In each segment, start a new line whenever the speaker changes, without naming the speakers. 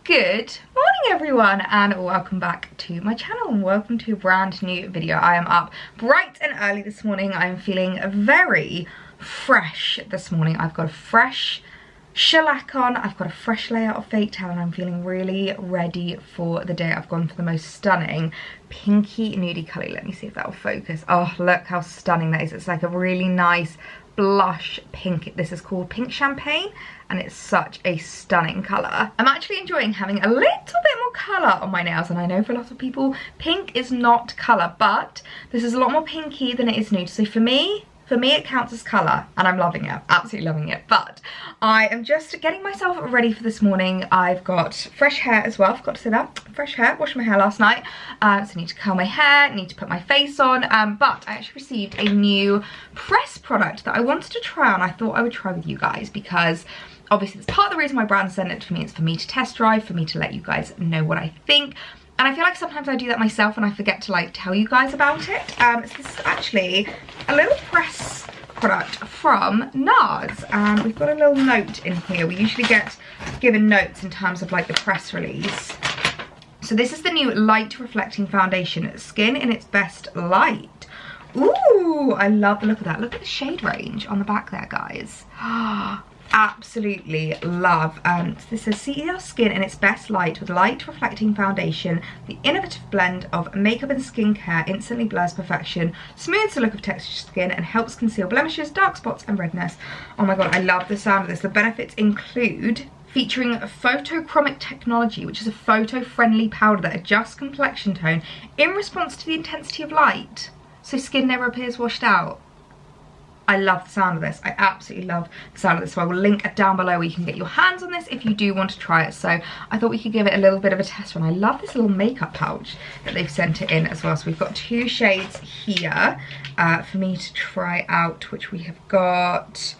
Good morning everyone, and welcome back to my channel and welcome to a brand new video. I am up bright and early this morning. I am feeling very fresh this morning. I've got a fresh shellac on, I've got a fresh layer of fake tan, and I'm feeling really ready for the day. I've gone for the most stunning pinky nudie colour. Let me see if that will focus. Oh, look how stunning that is. It's like a really nice blush pink. This is called Pink Champagne and it's such a stunning colour. I'm actually enjoying having a little bit more colour on my nails, and I know for a lot of people pink is not colour, but this is a lot more pinky than it is nude. So for me it counts as colour and I'm loving it, absolutely loving it. But I am just getting myself ready for this morning. I've got fresh hair as well, I forgot to say that. Fresh hair, washed my hair last night, so I need to curl my hair, need to put my face on, but I actually received a new press product that I wanted to try on. I thought I would try with you guys because obviously it's part of the reason my brand sent it to me. It's for me to test drive, for me to let you guys know what I think. And I feel like sometimes I do that myself and I forget to like tell you guys about it. So this is actually a little press product from NARS, and we've got a little note in here. We usually get given notes in terms of like the press release. So this is the new light reflecting foundation, skin in its best light. Ooh, I love the look of that. Look at the shade range on the back there, guys. Absolutely love. So this says CEL skin in its best light with light reflecting foundation. The innovative blend of makeup and skincare instantly blurs perfection, smooths the look of textured skin, and helps conceal blemishes, dark spots and redness. Oh my god, I love the sound of this. The benefits include featuring photochromic technology, which is a photo-friendly powder that adjusts complexion tone in response to the intensity of light, so skin never appears washed out. I love the sound of this. I absolutely love the sound of this. So I will link it down below where you can get your hands on this if you do want to try it. So I thought we could give it a little bit of a test run. I love this little makeup pouch that they've sent it in as well. So we've got two shades here for me to try out, which we have got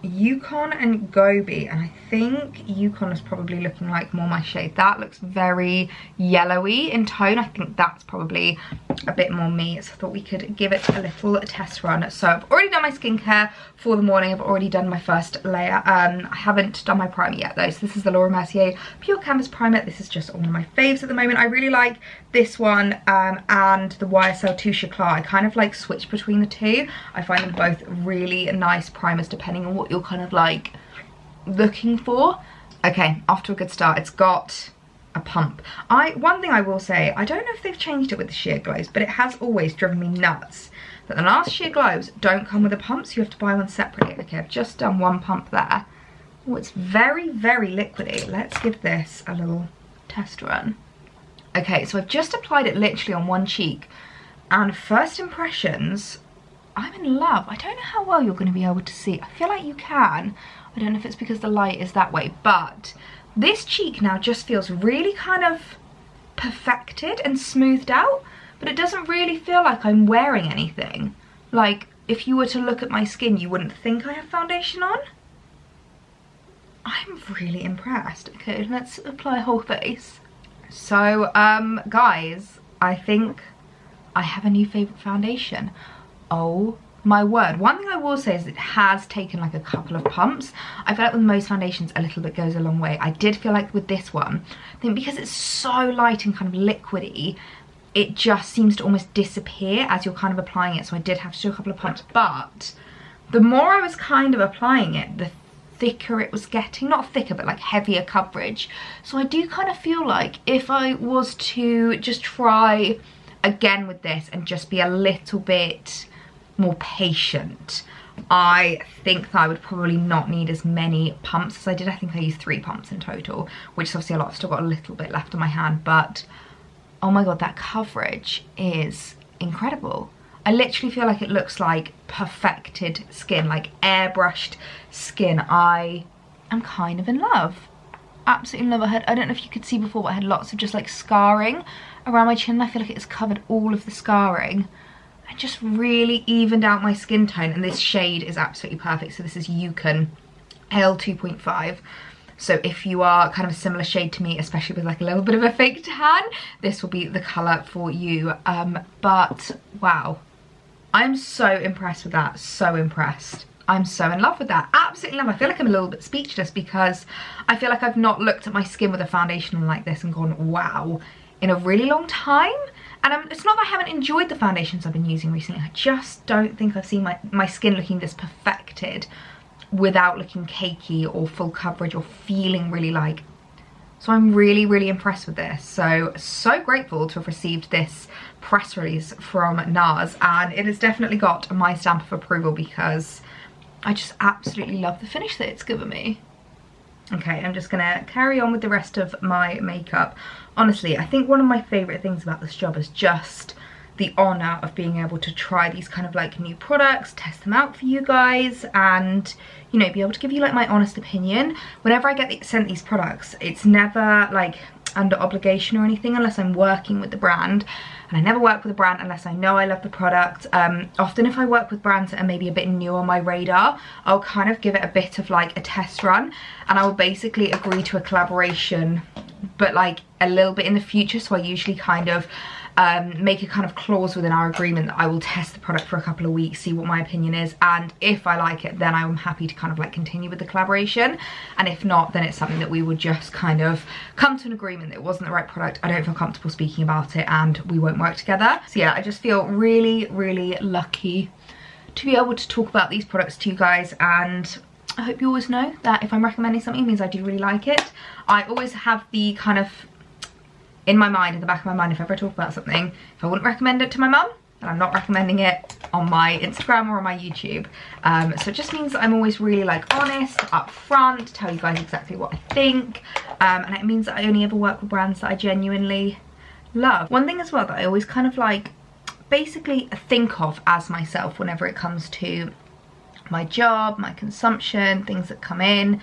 Yukon and Gobi, and I think Yukon is probably looking like more my shade. That looks very yellowy in tone. I think that's probably a bit more me, so I thought we could give it a little test run. So I've already done my skincare for the morning. I've already done my first layer. I haven't done my primer yet though. So this is the Laura Mercier Pure Canvas Primer. This is just one of my faves at the moment. I really like this one and the YSL Touche Eclat. I kind of like switch between the two. I find them both really nice primers depending on what you're kind of like looking for. Okay, off to a good start. It's got a pump. One thing I will say, I don't know if they've changed it with the sheer glows, but it has always driven me nuts that the last sheer glows don't come with a pump, so you have to buy one separately. Okay, I've just done one pump there. Oh, it's very, very liquidy. Let's give this a little test run. Okay, so I've just applied it literally on one cheek, and first impressions, I'm in love. I don't know how well you're going to be able to see. I feel like you can. I don't know if it's because the light is that way, but this cheek now just feels really kind of perfected and smoothed out, but it doesn't really feel like I'm wearing anything. Like, if you were to look at my skin, you wouldn't think I have foundation on. I'm really impressed. Okay, let's apply whole face. So, guys, I think I have a new favourite foundation. Oh my word. One thing I will say is it has taken like a couple of pumps. I feel like with most foundations a little bit goes a long way. I did feel like with this one, I think because it's so light and kind of liquidy, it just seems to almost disappear as you're kind of applying it. So I did have to do a couple of pumps, but the more I was kind of applying it, the thicker it was getting. Not thicker, but like heavier coverage. So I do kind of feel like if I was to just try again with this and just be a little bit more patient, I think that I would probably not need as many pumps as I did. I think I used 3 pumps in total, which is obviously a lot. I've still got a little bit left on my hand, but oh my god, that coverage is incredible. I literally feel like it looks like perfected skin, like airbrushed skin. I am kind of in love. Absolutely in love. I don't know if you could see before, but I had lots of just like scarring around my chin. I feel like it's covered all of the scarring. I just really evened out my skin tone, and this shade is absolutely perfect. So this is Yukon Ale 2.5. So if you are kind of a similar shade to me, especially with like a little bit of a fake tan, this will be the colour for you. But wow, I'm so impressed with that, so impressed. I'm so in love with that. Absolutely love. I feel like I'm a little bit speechless because I feel like I've not looked at my skin with a foundation on like this and gone, wow, in a really long time. And it's not that I haven't enjoyed the foundations I've been using recently. I just don't think I've seen my skin looking this perfected without looking cakey or full coverage or feeling really like. So I'm really, really impressed with this. So grateful to have received this press release from NARS, and it has definitely got my stamp of approval because I just absolutely love the finish that it's given me. Okay, I'm just gonna carry on with the rest of my makeup. Honestly, I think one of my favourite things about this job is just the honour of being able to try these kind of like new products, test them out for you guys, and you know, be able to give you like my honest opinion. Whenever I get sent these products, it's never like under obligation or anything unless I'm working with the brand, and I never work with a brand unless I know I love the product. Often if I work with brands that are maybe a bit new on my radar, I'll kind of give it a bit of like a test run, and I will basically agree to a collaboration but like a little bit in the future. So I usually kind of make a kind of clause within our agreement that I will test the product for a couple of weeks, see what my opinion is, and if I like it then I'm happy to kind of like continue with the collaboration, and if not then it's something that we would just kind of come to an agreement that it wasn't the right product, I don't feel comfortable speaking about it, and we won't work together. So yeah, I just feel really, really lucky to be able to talk about these products to you guys, and I hope you always know that if I'm recommending something, it means I do really like it. I always have the kind of in my mind, in the back of my mind, if I ever talk about something, if I wouldn't recommend it to my mum, then I'm not recommending it on my Instagram or on my YouTube. So it just means that I'm always really like honest, upfront, tell you guys exactly what I think, and it means that I only ever work with brands that I genuinely love. One thing as well that I always kind of like basically think of as myself whenever it comes to my job, my consumption, things that come in,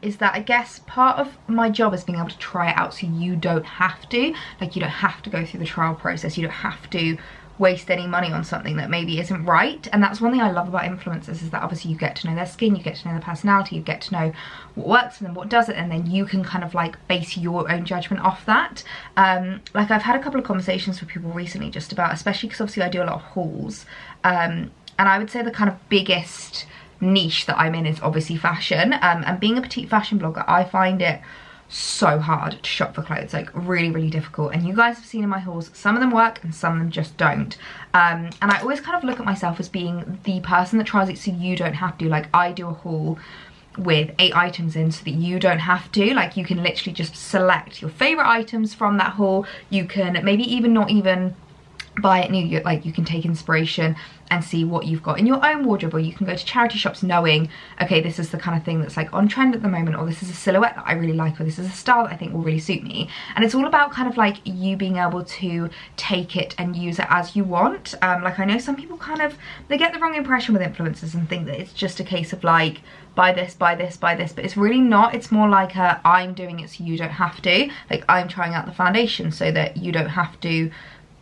is that I guess part of my job is being able to try it out so you don't have to. Like, you don't have to go through the trial process, you don't have to waste any money on something that maybe isn't right. And that's one thing I love about influencers, is that obviously you get to know their skin, you get to know their personality, you get to know what works for them, what doesn't, and then you can kind of like base your own judgment off that. Like, I've had a couple of conversations with people recently just about, especially because obviously I do a lot of hauls, and I would say the kind of biggest niche that I'm in is obviously fashion, and being a petite fashion blogger, I find it so hard to shop for clothes, like really, really difficult. And you guys have seen in my hauls, some of them work and some of them just don't. And I always kind of look at myself as being the person that tries it so you don't have to. Like, I do a haul with 8 items in so that you don't have to. Like, you can literally just select your favorite items from that haul. You can maybe even not even buy it new, like you can take inspiration and see what you've got in your own wardrobe, or you can go to charity shops knowing, okay, this is the kind of thing that's like on trend at the moment, or this is a silhouette that I really like, or this is a style that I think will really suit me. And it's all about kind of like you being able to take it and use it as you want. Like, I know some people kind of, they get the wrong impression with influencers and think that it's just a case of like, buy this, buy this, buy this, but it's really not. It's more like I'm doing it so you don't have to. Like, I'm trying out the foundation so that you don't have to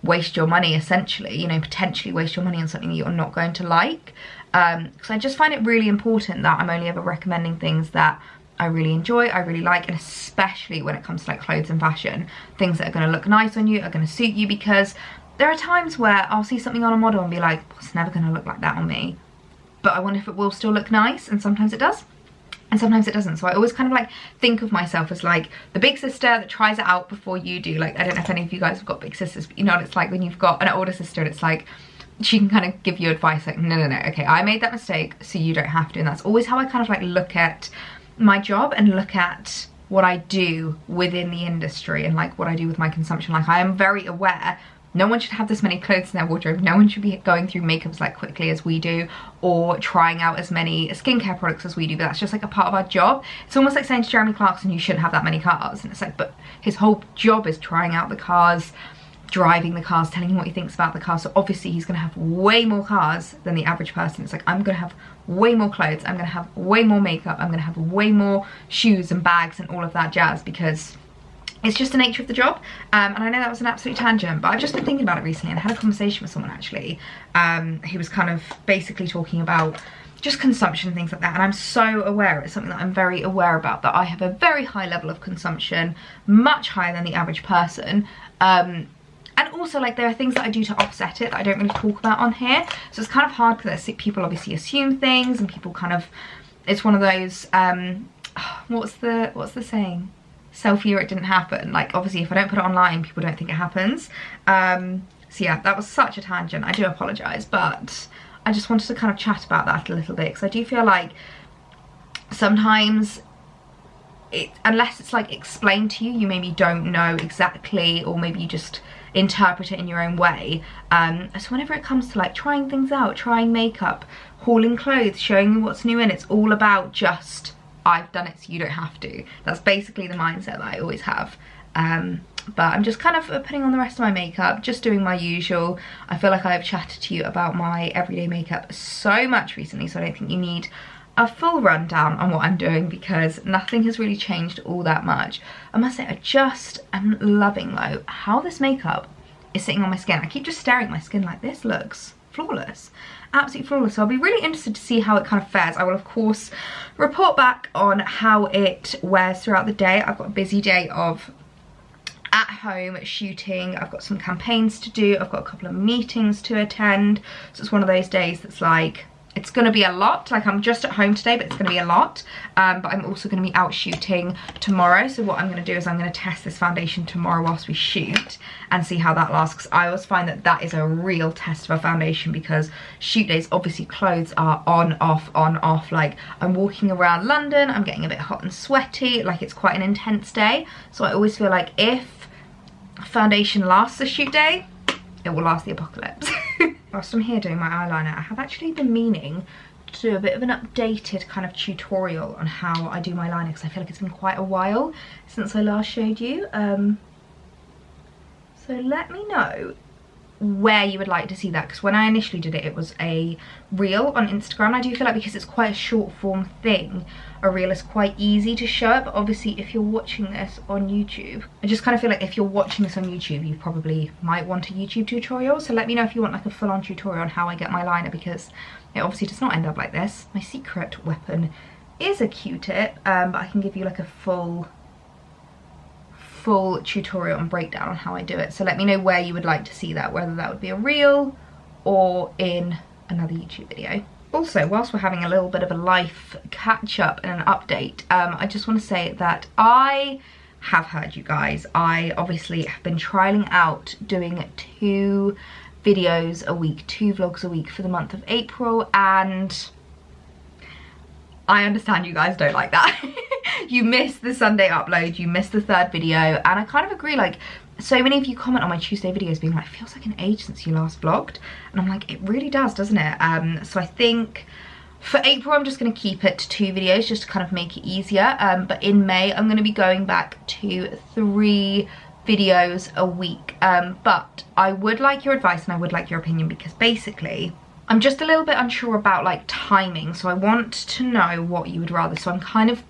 waste your money, essentially, you know, potentially waste your money on something that you're not going to like. Because I just find it really important that I'm only ever recommending things that I really enjoy, I really like, and especially when it comes to like clothes and fashion, things that are going to look nice on you, are going to suit you, because there are times where I'll see something on a model and be like, it's never going to look like that on me, but I wonder if it will still look nice, and sometimes it does. And sometimes it doesn't. So I always kind of like think of myself as like the big sister that tries it out before you do. Like, I don't know if any of you guys have got big sisters, but you know what it's like when you've got an older sister and it's like she can kind of give you advice like, no, okay, I made that mistake so you don't have to. And that's always how I kind of like look at my job and look at what I do within the industry and like what I do with my consumption. Like, I am very aware no one should have this many clothes in their wardrobe. No one should be going through makeups like quickly as we do, or trying out as many skincare products as we do, but that's just like a part of our job. It's almost like saying to Jeremy Clarkson, you shouldn't have that many cars. And it's like, but his whole job is trying out the cars, driving the cars, telling him what he thinks about the cars. So obviously he's gonna have way more cars than the average person. It's like, I'm gonna have way more clothes, I'm gonna have way more makeup, I'm gonna have way more shoes and bags and all of that jazz, because it's just the nature of the job. And I know that was an absolute tangent, but I've just been thinking about it recently, and I had a conversation with someone actually who was kind of basically talking about just consumption and things like that. And I'm so aware, it's something that I'm very aware about, that I have a very high level of consumption, much higher than the average person. And also, like, there are things that I do to offset it that I don't really talk about on here. So it's kind of hard because people obviously assume things, and people kind of, it's one of those, what's the saying? Selfie or it didn't happen. Like, obviously if I don't put it online, people don't think it happens. So yeah, that was such a tangent. I do apologise, but I just wanted to kind of chat about that a little bit, because I do feel like sometimes unless it's like explained to you, you maybe don't know exactly, or maybe you just interpret it in your own way. So whenever it comes to like trying things out, trying makeup, hauling clothes, showing you what's new in, it's all about just, I've done it so you don't have to. That's basically the mindset that I always have. But I'm just kind of putting on the rest of my makeup, just doing my usual. I feel like I've chatted to you about my everyday makeup so much recently, so I don't think you need a full rundown on what I'm doing, because nothing has really changed all that much. I must say, I just am loving though how this makeup is sitting on my skin. I keep just staring at my skin like, this looks flawless, absolutely flawless. So I'll be really interested to see how it kind of fares. I will of course report back on how it wears throughout the day. I've got a busy day of at home shooting. I've got some campaigns to do, I've got a couple of meetings to attend, so it's one of those days that's like, it's gonna be a lot. Like, I'm just at home today, but it's gonna be a lot. But I'm also gonna be out shooting tomorrow. So what I'm gonna do is I'm gonna test this foundation tomorrow whilst we shoot and see how that lasts. Because I always find that that is a real test of a foundation, because shoot days, obviously clothes are on, off, on, off. Like, I'm walking around London, I'm getting a bit hot and sweaty. Like, it's quite an intense day. So I always feel like if foundation lasts a shoot day, it will last the apocalypse. Whilst I'm here doing my eyeliner, I have actually been meaning to do a bit of an updated kind of tutorial on how I do my liner, because I feel like it's been quite a while since I last showed you. So let me know where you would like to see that, because when I initially did it, it was a reel on Instagram. I do feel like because it's quite a short form thing, a reel is quite easy to show. But obviously if you're watching this on YouTube, I just kind of feel like if you're watching this on YouTube, you probably might want a YouTube tutorial. So let me know if you want like a full-on tutorial on how I get my liner, because it obviously does not end up like this. My secret weapon is a Q-tip, but I can give you like a full tutorial and breakdown on how I do it. So let me know where you would like to see that, whether that would be a reel or in another YouTube video. Also, whilst we're having a little bit of a life catch up and an update, I just want to say that I have heard you guys. I obviously have been trialing out doing 2 videos a week, 2 vlogs a week for the month of April, and I understand you guys don't like that. You miss the Sunday upload, you miss the 3rd video, and I kind of agree. Like, so many of you comment on my Tuesday videos being like, it feels like an age since you last vlogged, and I'm like, it really does, doesn't it? So I think for April I'm just going to keep it to 2 videos just to kind of make it easier, but in May I'm going to be going back to 3 videos a week. But I would like your advice and I would like your opinion, because basically I'm just a little bit unsure about like timing, so I want to know what you would rather. So I'm kind of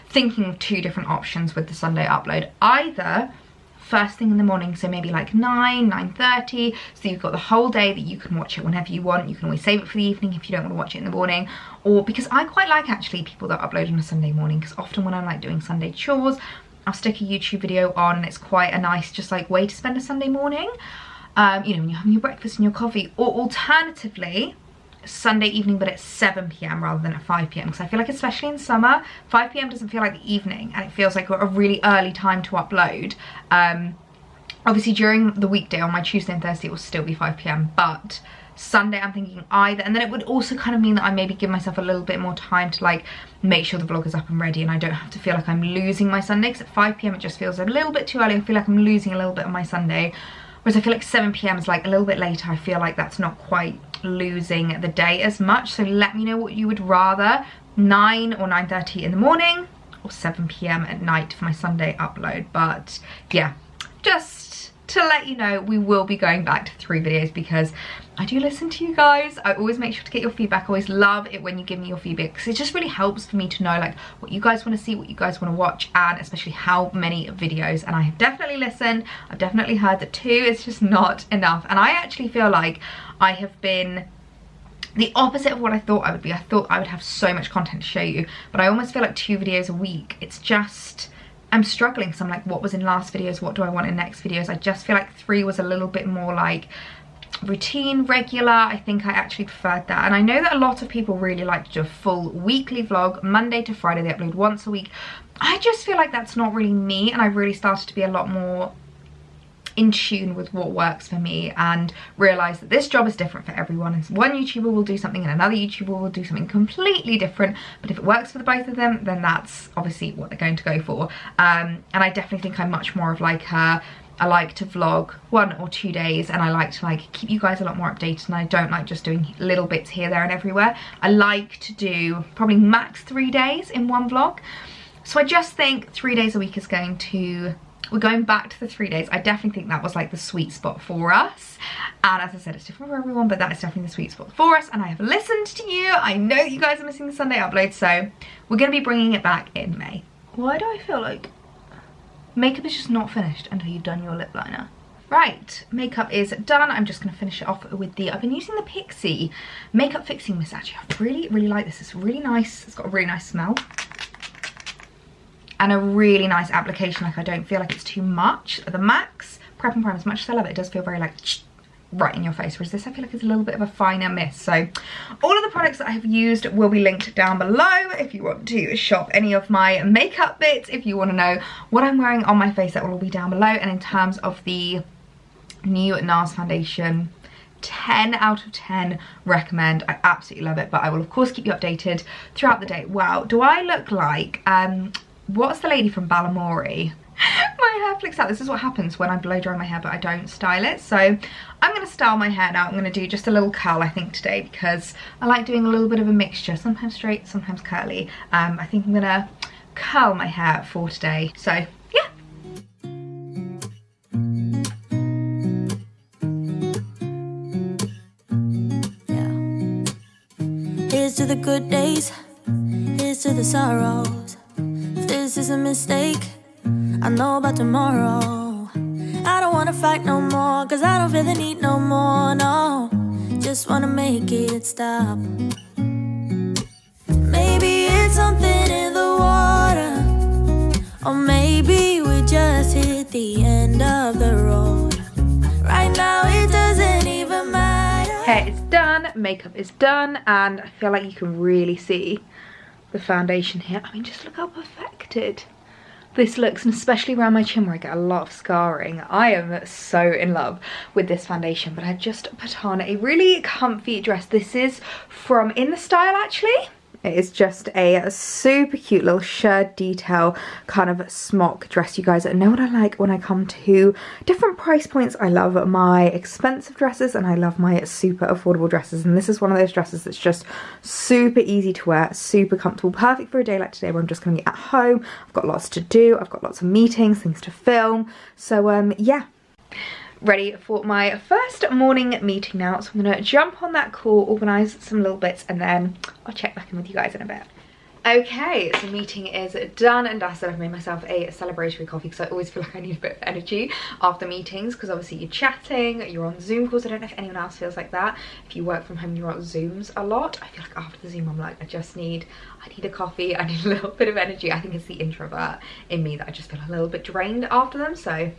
thinking of 2 different options with the Sunday upload. Either first thing in the morning, so maybe like 9:30, so you've got the whole day that you can watch it whenever you want. You can always save it for the evening if you don't want to watch it in the morning. Or, because I quite like actually people that upload on a Sunday morning, because often when I'm like doing Sunday chores, I'll stick a YouTube video on, and it's quite a nice just like way to spend a Sunday morning. You know, when you're having your breakfast and your coffee. Or alternatively, Sunday evening, but at 7 p.m. rather than at 5 p.m. because I feel like, especially in summer, 5 p.m. doesn't feel like the evening, and it feels like a really early time to upload. Obviously during the weekday on my Tuesday and Thursday it will still be 5 p.m. but Sunday I'm thinking either, and then it would also kind of mean that I maybe give myself a little bit more time to like make sure the vlog is up and ready, and I don't have to feel like I'm losing my Sunday, because at 5 p.m. it just feels a little bit too early. I feel like I'm losing a little bit of my Sunday. Whereas I feel like 7 p.m. is like a little bit later. I feel like that's not quite losing the day as much. So let me know what you would rather, 9 or 9:30 in the morning, or 7 p.m. at night for my Sunday upload. But yeah, just to let you know, we will be going back to 3 videos, because I do listen to you guys. I always make sure to get your feedback. I always love it when you give me your feedback, because it just really helps for me to know like what you guys want to see, what you guys want to watch, and especially how many videos. And I have definitely listened. I've definitely heard that 2 is just not enough, and I actually feel like I have been the opposite of what I thought I would be. I thought I would have so much content to show you, but I almost feel like 2 videos a week, it's just I'm struggling because I'm like, what was in last videos, what do I want in next videos? I just feel like 3 was a little bit more like routine, regular. I think I actually preferred that, and I know that a lot of people really like to do a full weekly vlog, Monday to Friday. They upload once a week. I just feel like that's not really me, and I really started to be a lot more in tune with what works for me and realize that this job is different for everyone, and one YouTuber will do something and another YouTuber will do something completely different, but if it works for the both of them, then that's obviously what they're going to go for. And I definitely think I'm much more of like her. I like to vlog 1 or 2 days, and I like to like keep you guys a lot more updated, and I don't like just doing little bits here, there and everywhere. I like to do probably max 3 days in one vlog. So I just think 3 days a week is going to, we're going back to the 3 days. I definitely think that was like the sweet spot for us, and as I said, it's different for everyone, but that is definitely the sweet spot for us, and I have listened to you. I know that you guys are missing the Sunday upload, so we're going to be bringing it back in May. Why do I feel like makeup is just not finished until you've done your lip liner? Right, makeup is done. I'm just going to finish it off with the, I've been using the PetiteElliee makeup fixing mist. Actually, I really like this. It's really nice. It's got a really nice smell and a really nice application. Like, I don't feel like it's too much. The Max Prep and Prime, as much as I love it, it does feel very like right in your face, whereas this I feel like it's a little bit of a finer mist. So all of the products that I have used will be linked down below if you want to shop any of my makeup bits. If you want to know what I'm wearing on my face, that will all be down below. And in terms of the new NARS foundation, 10 out of 10 recommend. I absolutely love it, but I will of course keep you updated throughout the day. Wow, do I look like what's the lady from Balamory? My hair flicks out. This is what happens when I blow dry my hair but I don't style it. So I'm going to style my hair now. I'm going to do just a little curl I think today, because I like doing a little bit of a mixture, sometimes straight, sometimes curly. I think I'm going to curl my hair for today. So yeah.
Here's to the good days, here's to the sorrows. If this is a mistake, I know about tomorrow. I don't wanna fight no more, cause I don't feel the need no more, no. Just wanna make it stop. Maybe it's something in the water, or maybe we just hit the end of the road. Right now it doesn't even matter.
Hair is done, makeup is done, and I feel like you can really see the foundation here. I mean, just look how perfected this looks, and especially around my chin where I get a lot of scarring. I am so in love with this foundation, but I just put on a really comfy dress. This is from In The Style actually. It is just a super cute little shirred detail kind of smock dress. You guys know what I like when I come to different price points. I love my expensive dresses and I love my super affordable dresses, and this is one of those dresses that's just super easy to wear, super comfortable, perfect for a day like today where I'm just going to be at home. I've got lots to do, I've got lots of meetings, things to film, so yeah. Ready for my first morning meeting now, so I'm gonna jump on that call, organise some little bits, and then I'll check back in with you guys in a bit. Okay, so meeting is done and dusted. I've made myself a celebratory coffee because I always feel like I need a bit of energy after meetings, because obviously you're chatting, you're on Zoom calls. I don't know if anyone else feels like that. If you work from home, you're on Zooms a lot. I feel like after the Zoom I'm like, I need a coffee, I need a little bit of energy. I think it's the introvert in me that I just feel a little bit drained after them, so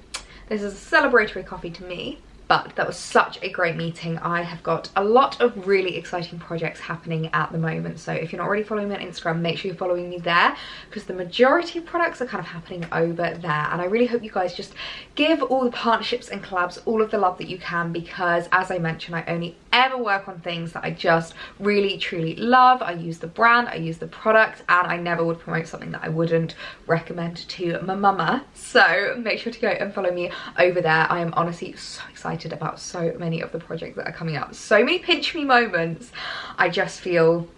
this is a celebratory coffee to me. But that was such a great meeting. I have got a lot of really exciting projects happening at the moment. So if you're not already following me on Instagram, make sure you're following me there, because the majority of products are kind of happening over there. And I really hope you guys just give all the partnerships and collabs all of the love that you can, because as I mentioned, I only ever work on things that I just really truly love. I use the brand, I use the product, and I never would promote something that I wouldn't recommend to my mama. So make sure to go and follow me over there. I am honestly so excited about so many of the projects that are coming up. So many pinch me moments. I just feel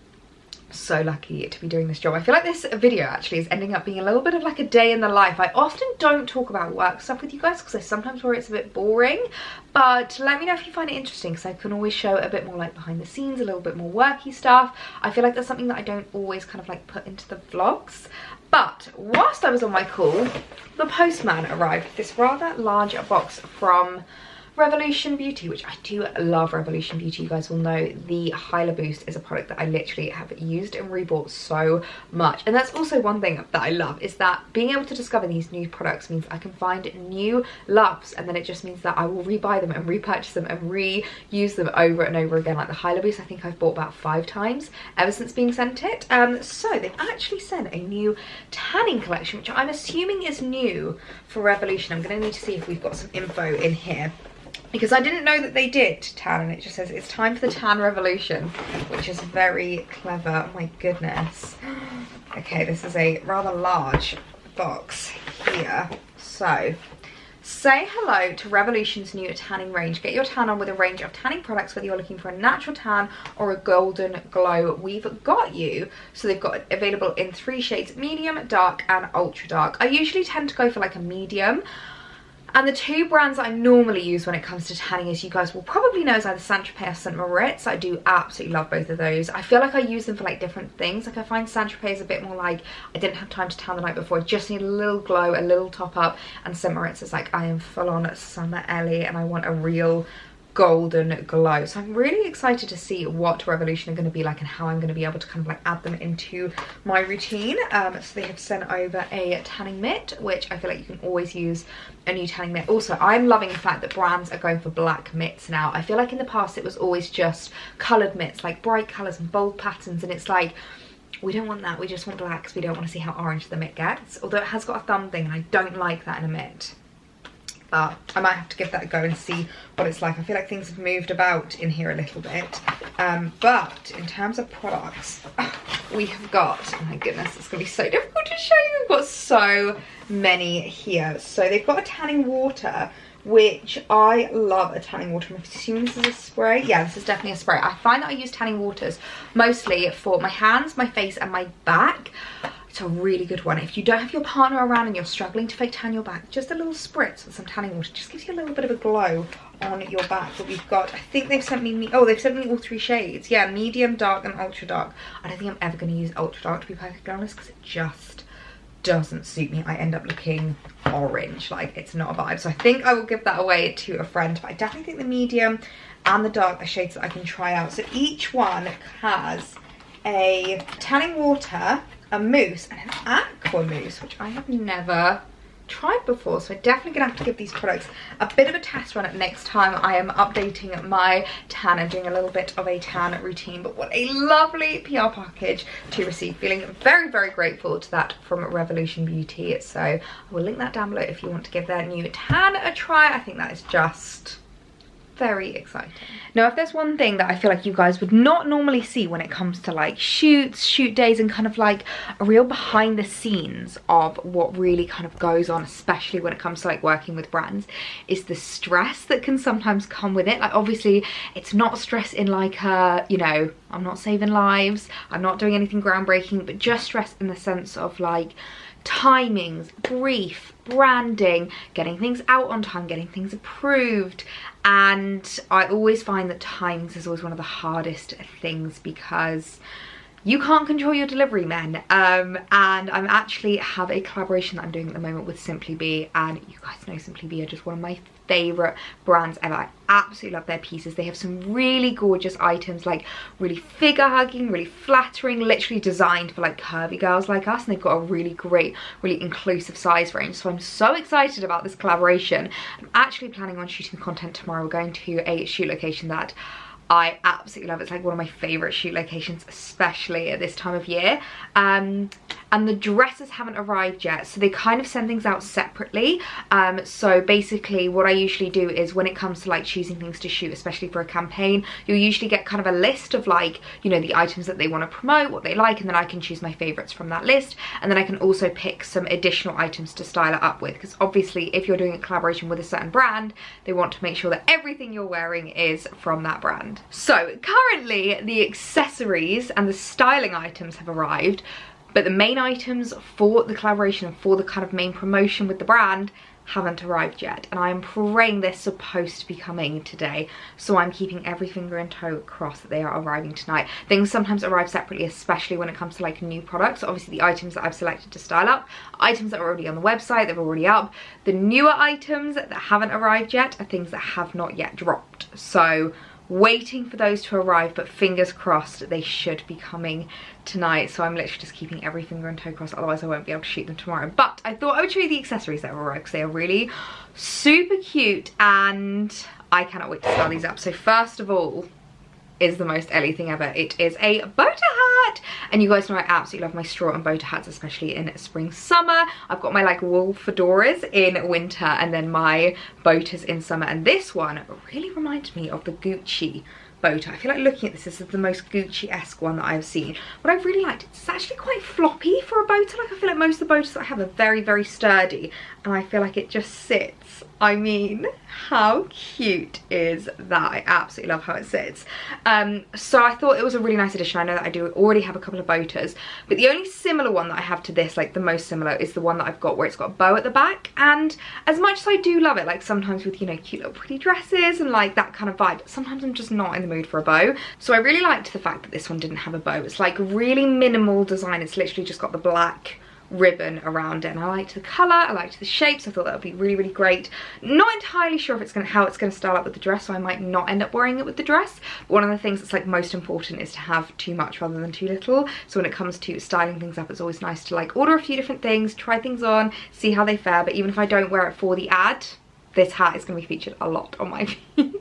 so lucky to be doing this job. I feel like this video actually is ending up being a little bit of like a day in the life. I often don't talk about work stuff with you guys because I sometimes worry it's a bit boring, but let me know if you find it interesting, because I can always show a bit more like behind the scenes, a little bit more worky stuff. I feel like that's something that I don't always kind of like put into the vlogs. But whilst I was on my call, the postman arrived with this rather large box from Revolution Beauty, which I do love Revolution Beauty. You guys will know the Hyla Boost is a product that I literally have used and rebought so much. And that's also one thing that I love, is that being able to discover these new products means I can find new loves, and then it just means that I will rebuy them and repurchase them and reuse them over and over again. Like the Hyla Boost, I think I've bought about 5 times ever since being sent it. So they've actually sent a new tanning collection, which I'm assuming is new for Revolution. I'm going to need to see if we've got some info in here, because I didn't know that they did tan, and it just says it's time for the tan revolution, which is very clever. Oh my goodness. Okay, this is a rather large box here. So, say hello to Revolution's new tanning range. Get your tan on with a range of tanning products, whether you're looking for a natural tan or a golden glow, we've got you. So they've got it available in 3 shades, medium, dark and ultra dark. I usually tend to go for like a medium. And the 2 brands that I normally use when it comes to tanning, as you guys will probably know, is either Saint Tropez or St. Moritz. I do absolutely love both of those. I feel like I use them for like different things. Like I find Saint Tropez is a bit more like, I didn't have time to tan the night before, I just need a little glow, a little top up. And St. Moritz is like, I am full on Summer Ellie and I want a real golden glow. So I'm really excited to see what Revolution are going to be like and how I'm going to be able to kind of like add them into my routine. So they have sent over a tanning mitt, which I feel like you can always use a new tanning mitt. Also, I'm loving the fact that brands are going for black mitts now. I feel like in the past it was always just coloured mitts, like bright colours and bold patterns, and it's like, we don't want that, we just want black because we don't want to see how orange the mitt gets. Although it has got a thumb thing and I don't like that in a mitt. I might have to give that a go and see what it's like. I feel like things have moved about in here a little bit. But in terms of products, we have got, oh my goodness, it's going to be so difficult to show you. We've got so many here. So they've got a tanning water, which I love a tanning water. I'm assuming this is a spray. Yeah, this is definitely a spray. I find that I use tanning waters mostly for my hands, my face and my back. It's a really good one. If you don't have your partner around and you're struggling to fake tan your back, just a little spritz with some tanning water just gives you a little bit of a glow on your back. But we've got, I think they've sent me, oh, they've sent me all 3 shades. Yeah, medium, dark and ultra dark. I don't think I'm ever going to use ultra dark, to be perfectly honest, because it just doesn't suit me. I end up looking orange, like it's not a vibe. So I think I will give that away to a friend, but I definitely think the medium and the dark are shades that I can try out. So each one has a tanning water, a mousse and an aqua mousse, which I have never tried before. So I'm definitely gonna have to give these products a bit of a test run at next time I am updating my tan and doing a little bit of a tan routine. But what a lovely PR package to receive. Feeling very, very grateful to that from Revolution Beauty. So I will link that down below if you want to give their new tan a try. I think that is just very exciting. Now, if there's one thing that I feel like you guys would not normally see when it comes to like shoots, shoot days, and kind of like a real behind the scenes of what really kind of goes on, especially when it comes to like working with brands, is the stress that can sometimes come with it. Like obviously it's not stress in like a, you know, I'm not saving lives, I'm not doing anything groundbreaking, but just stress in the sense of like timings, brief, branding, getting things out on time, getting things approved. And I always find that timings is always one of the hardest things because you can't control your delivery men. And I'm actually have a collaboration that I'm doing at the moment with Simply Be, and you guys know Simply Be are just one of my favorite brands ever. I absolutely love their pieces. They have some really gorgeous items, like really figure hugging, really flattering, literally designed for like curvy girls like us, and they've got a really great, really inclusive size range. So I'm so excited about this collaboration. I'm actually planning on shooting content tomorrow. We're going to a shoot location that I absolutely love. It's like one of my favorite shoot locations, especially at this time of year. And the dresses haven't arrived yet, so they kind of send things out separately. So basically what I usually do is when it comes to like choosing things to shoot, especially for a campaign, you'll usually get kind of a list of like, you know, the items that they want to promote, what they like, and then I can choose my favorites from that list. And then I can also pick some additional items to style it up with, because obviously if you're doing a collaboration with a certain brand, they want to make sure that everything you're wearing is from that brand. So currently the accessories and the styling items have arrived, but the main items for the collaboration and for the kind of main promotion with the brand haven't arrived yet, and I'm praying they're supposed to be coming today, so I'm keeping every finger and toe crossed that they are arriving tonight. Things sometimes arrive separately, especially when it comes to like new products. Obviously the items that I've selected to style up, items that are already on the website, they're already up. The newer items that haven't arrived yet are things that have not yet dropped, so waiting for those to arrive, but fingers crossed they should be coming tonight. So I'm literally just keeping every finger and toe crossed, otherwise I won't be able to shoot them tomorrow. But I thought I would show you the accessories that have arrived because they are really super cute and I cannot wait to style these up. So first of all is the most Ellie thing ever. It is a boater hat, and you guys know I absolutely love my straw and boater hats, especially in spring summer. I've got my like wool fedoras in winter and then my boaters in summer, and this one really reminded me of the Gucci boater. I feel like looking at this is the most Gucci-esque one that I've seen. What I really liked, it's actually quite floppy for a boater. Like I feel like most of the boaters that I have are very, very sturdy, and I feel like it just sits. I mean, how cute is that? I absolutely love how it sits. So I thought it was a really nice addition. I know that I do already have a couple of boaters, but the only similar one that I have to this, like the most similar, is the one that I've got where it's got a bow at the back. And as much as I do love it, like sometimes with, you know, cute little pretty dresses and like that kind of vibe, sometimes I'm just not in the mood for a bow. So I really liked the fact that this one didn't have a bow. It's like really minimal design. It's literally just got the black ribbon around it, and I liked the colour, I liked the shapes. I thought that would be really, really great. Not entirely sure if it's gonna how it's gonna style up with the dress, so I might not end up wearing it with the dress. But one of the things that's like most important is to have too much rather than too little. So when it comes to styling things up, it's always nice to like order a few different things, try things on, see how they fare. But even if I don't wear it for the ad, this hat is gonna be featured a lot on my feed.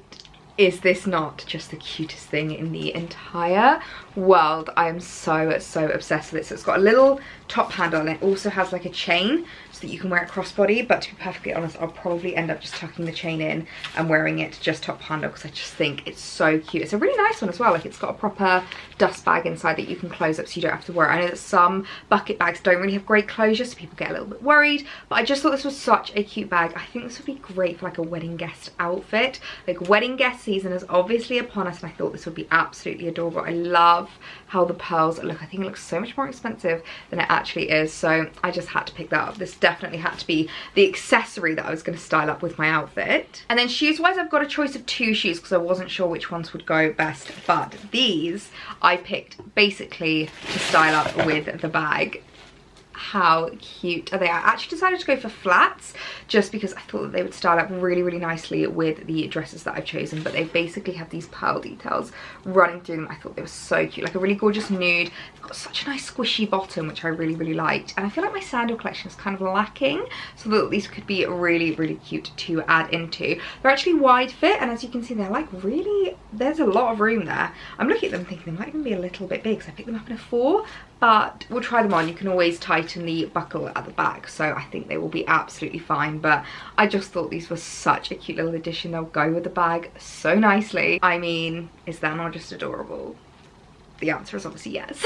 Is this not just the cutest thing in the entire world? I am so, so obsessed with it. So it's got a little top handle, and it also has like a chain so that you can wear it crossbody, but to be perfectly honest, I'll probably end up just tucking the chain in and wearing it just top handle because I just think it's so cute. It's a really nice one as well. Like it's got a proper dust bag inside that you can close up so you don't have to worry. I know that some bucket bags don't really have great closure, so people get a little bit worried, but I just thought this was such a cute bag. I think this would be great for like a wedding guest outfit. Like wedding guest season is obviously upon us, and I thought this would be absolutely adorable. I love how the pearls look. I think it looks so much more expensive than it actually is, so I just had to pick that up. This definitely had to be the accessory that I was going to style up with my outfit. And then shoes wise, I've got a choice of 2 shoes because I wasn't sure which ones would go best, but these I picked basically to style up with the bag. How cute are they? I actually decided to go for flats just because I thought that they would style up really, really nicely with the dresses that I've chosen, but they basically have these pearl details running through them. I thought they were so cute, like a really gorgeous nude. They've got such a nice squishy bottom, which I really, really liked, and I feel like my sandal collection is kind of lacking, so that these could be really, really cute to add into. They're actually wide fit, and as you can see, they're like really, there's a lot of room there. I'm looking at them thinking they might even be a little bit big, so I picked them up in a 4, but we'll try them on. You can always tighten the buckle at the back, so I think they will be absolutely fine. But I just thought these were such a cute little addition. They'll go with the bag so nicely. I mean, is that not just adorable? The answer is obviously yes.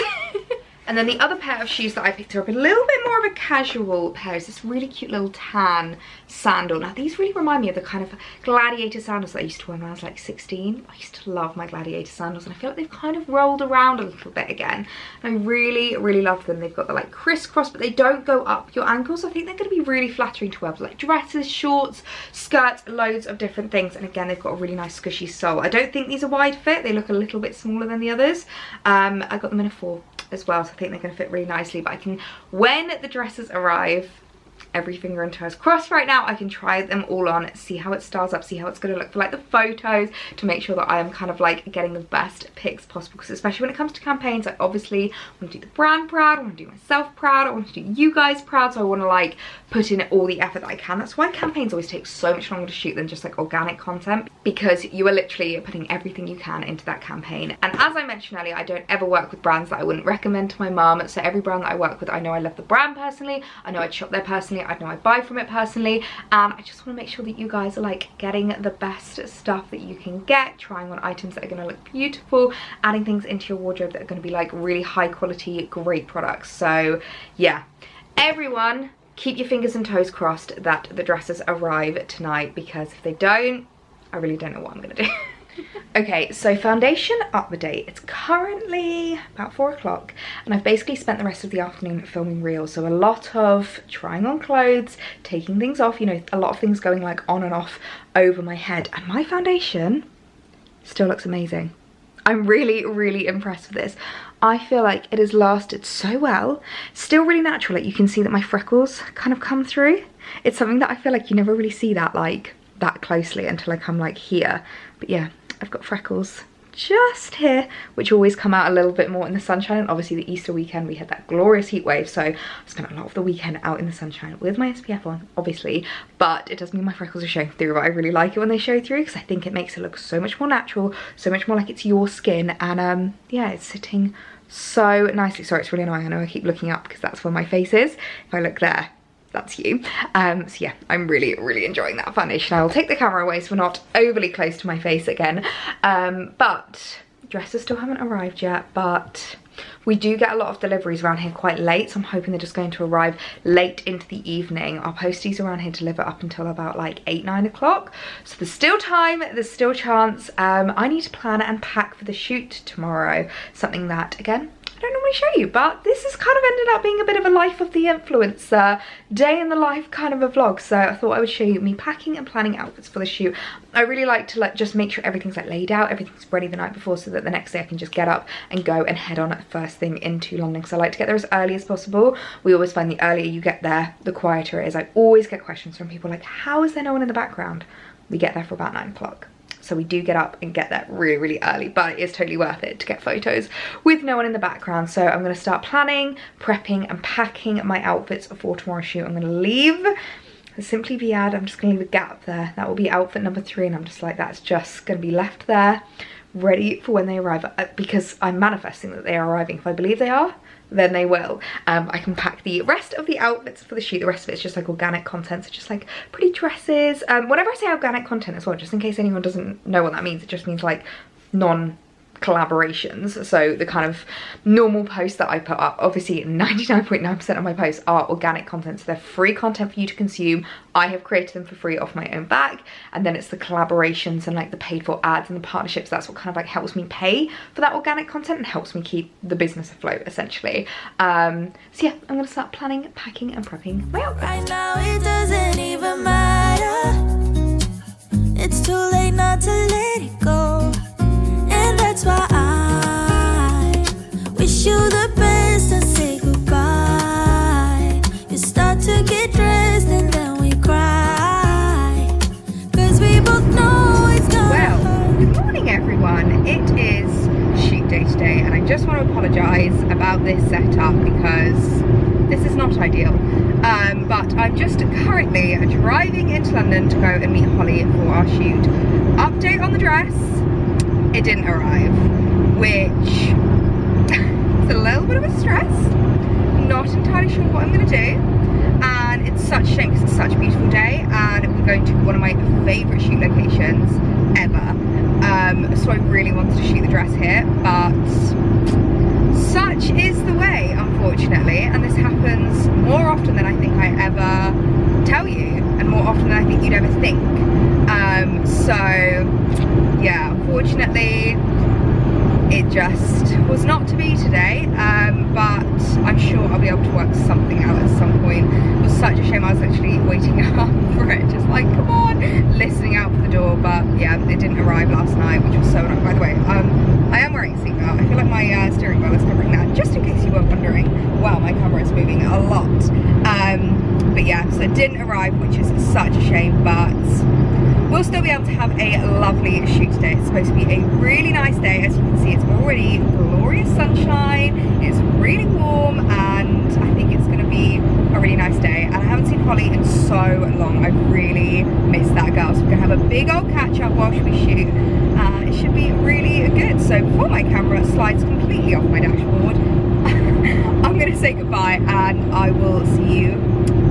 And then the other pair of shoes that I picked up, a little bit more of a casual pair, is this really cute little tan sandal. Now these really remind me of the kind of gladiator sandals that I used to wear when I was like 16. I used to love my gladiator sandals, and I feel like they've kind of rolled around a little bit again. And I really, really love them. They've got the like crisscross, but they don't go up your ankles. So I think they're going to be really flattering to wear with like dresses, shorts, skirts, loads of different things. And again, they've got a really nice squishy sole. I don't think these are wide fit. They look a little bit smaller than the others. I got them in a 4 as well, so I think they're going to fit really nicely. But I can, when the dresses arrive, every finger and toes crossed right now, I can try them all on, see how it styles up, see how it's going to look for like the photos, to make sure that I am kind of like getting the best pics possible, because especially when it comes to campaigns, I obviously want to do the brand proud, I want to do myself proud, I want to do you guys proud, so I want to like put in all the effort that I can. That's why campaigns always take so much longer to shoot than just like organic content, because you are literally putting everything you can into that campaign. And as I mentioned earlier, I don't ever work with brands that I wouldn't recommend to my mum, so every brand that I work with, I know I love the brand personally, I know I'd shop there personally, I know I buy from it personally, and I just want to make sure that you guys are like getting the best stuff that you can get, trying on items that are going to look beautiful, adding things into your wardrobe that are going to be like really high quality, great products. So yeah, everyone keep your fingers and toes crossed that the dresses arrive tonight, because if they don't, I really don't know what I'm going to do. Okay, so foundation update. It's currently about 4 o'clock and I've basically spent the rest of the afternoon filming reels. So a lot of trying on clothes, taking things off, you know, a lot of things going like on and off over my head. And my foundation still looks amazing. I'm really, really impressed with this. I feel like it has lasted so well. Still really natural, like you can see that my freckles kind of come through. It's something that I feel like you never really see that like that closely until I come like here. But yeah, I've got freckles just here, which always come out a little bit more in the sunshine. And obviously the Easter weekend we had that glorious heat wave, so I spent a lot of the weekend out in the sunshine with my SPF on, obviously, but it does mean my freckles are showing through. But I really like it when they show through because I think it makes it look so much more natural, so much more like it's your skin. And yeah, it's sitting so nicely. Sorry, it's really annoying, I know I keep looking up because that's where my face is. If I look there, that's you. So yeah, I'm really, really enjoying that foundation. I will take the camera away so we're not overly close to my face again. But dresses still haven't arrived yet, but we do get a lot of deliveries around here quite late, so I'm hoping they're just going to arrive late into the evening. Our posties around here deliver up until about like 8, 9 o'clock. So there's still time, there's still a chance. I need to plan and pack for the shoot tomorrow. Something that, again, I don't normally show you, but this has kind of ended up being a bit of a life of the influencer, day in the life kind of a vlog. So I thought I would show you me packing and planning outfits for the shoot. I really like to like just make sure everything's like laid out, everything's ready the night before, so that the next day I can just get up and go and head on first thing into London, because I like to get there as early as possible. We always find the earlier you get there, the quieter it is. I always get questions from people like, how is there no one in the background? We get there for about 9 o'clock. So we do get up and get there really, really early, but it is totally worth it to get photos with no one in the background. So I'm gonna start planning, prepping and packing my outfits for tomorrow's shoot. I'm gonna leave the Simply Be ad, I'm just gonna leave a gap there. That will be outfit number 3, and I'm just like, that's just gonna be left there, ready for when they arrive, because I'm manifesting that they are arriving. If I believe they are, then they will. I can pack the rest of the outfits for the shoot. The rest of it's just like organic content, so just like pretty dresses. Whenever I say organic content as well, just in case anyone doesn't know what that means, it just means like non-collaborations. So the kind of normal posts that I put up, obviously 99.9% of my posts are organic content, so they're free content for you to consume. I have created them for free off my own back, and then it's the collaborations and like the paid for ads and the partnerships. That's what kind of like helps me pay for that organic content and helps me keep the business afloat, essentially. So yeah, I'm gonna start planning, packing and prepping my outfits.
Right now it doesn't even matter. It's too late not to let it go. And that's why I wish you the best and say goodbye. You start to get dressed and then we cry, 'cause we both know it's gonna hurt.
Good morning everyone. It is shoot day today, and I just want to apologise about this setup because this is not ideal. But I'm just currently driving into London to go and meet Holly for our shoot. Update on the dress. It didn't arrive, which is a little bit of a stress. Not entirely sure what I'm gonna do, and it's such a shame because it's such a beautiful day and we're going to one of my favourite shoot locations ever. So I really wanted to shoot the dress here, but such is the way, unfortunately, and this happens more often than I think I ever tell you, and more often than I think you'd ever think. So yeah, unfortunately it just was not to be today, but I'm sure I'll be able to work something out at some point. It was such a shame. I was actually waiting up for it, just like, come on, listening out for the door, but yeah, it didn't arrive last night, which was so annoying. By the way, I am wearing a seatbelt. I feel like my steering wheel is covering that, just in case you were wondering. Wow, my camera is moving a lot. But yeah, so it didn't arrive, which is such a shame, but we'll still be able to have a lovely shoot today. It's supposed to be a really nice day. As you can see, it's already glorious sunshine, it's really warm, and I think it's going to be a really nice day. And I haven't seen Holly in so long. I really miss that girl. So we're going to have a big old catch up whilst we shoot. It should be really good. So before my camera slides completely off my dashboard, I'm going to say goodbye, and I will see you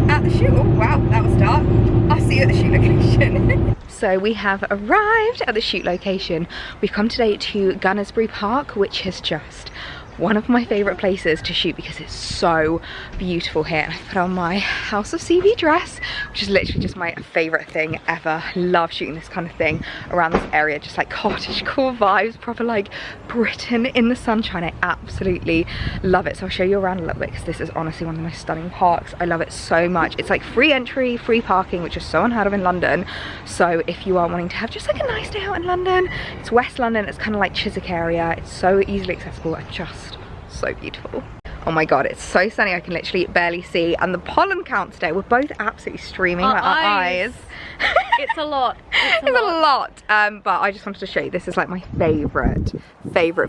at the shoot. Oh wow, that was dark. I'll see you at the shoot location. So we have arrived at the shoot location. We've come today to Gunnersbury Park, which has just one of my favorite places to shoot because it's so beautiful here. And I put on my House of CV dress, which is literally just my favorite thing ever. Love shooting this kind of thing around this area, just like cottagecore vibes, proper like Britain in the sunshine. I absolutely love it. So I'll show you around a little bit because this is honestly one of the most stunning parks. I love it so much. It's like free entry, free parking, which is so unheard of in London. So if you are wanting to have just like a nice day out in London, it's West London, it's kind of like Chiswick area. It's so easily accessible and just so beautiful. Oh my god, it's so sunny I can literally barely see, and the pollen count today, we're both absolutely streaming like our eyes.
It's a lot.
It's a lot. But I just wanted to show you, this is like my favourite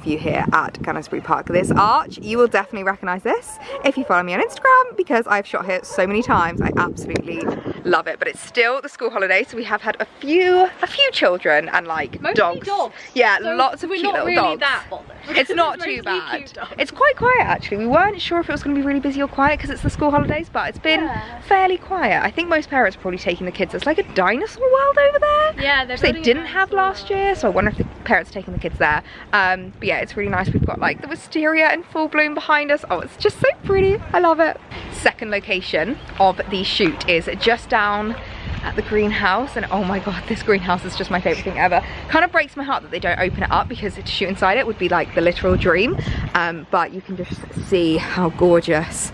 view here at Gunnersbury Park. This arch, you will definitely recognise this if you follow me on Instagram, because I've shot here so many times. I absolutely love it. But it's still the school holiday, so we have had a few children and like dogs. Yeah, so lots of cute little
really
dogs.
That bothered.
It's not too bad. It's quite quiet actually. We weren't sure if it was going to be really busy or quiet because it's the school holidays, but it's been fairly quiet. I think most parents are probably taking the kids. It's like a dinosaur world over there.
Yeah,
which they didn't have last year, so I wonder if the parents are taking the kids there. But yeah, it's really nice. We've got like the wisteria in full bloom behind us. Oh, it's just so pretty. I love it. Second location of the shoot is just down at the greenhouse, and oh my god, this greenhouse is just my favorite thing ever. Kind of breaks my heart that they don't open it up, because to shoot inside it would be like the literal dream. But you can just see how gorgeous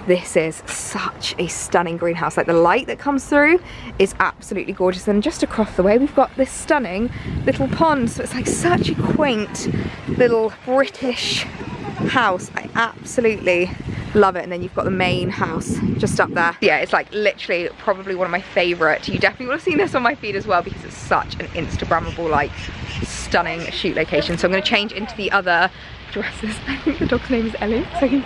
this is. Such a stunning greenhouse. Like the light that comes through is absolutely gorgeous, and just across the way we've got this stunning little pond. So it's like such a quaint little British house. I absolutely love it. And then you've got the main house just up there. Yeah, it's like literally probably one of my favorite. You definitely would have seen this on my feed as well, because it's such an Instagrammable, like stunning shoot location. So I'm going to change into the other dresses. I think the dog's name is Ellie, so Ellie.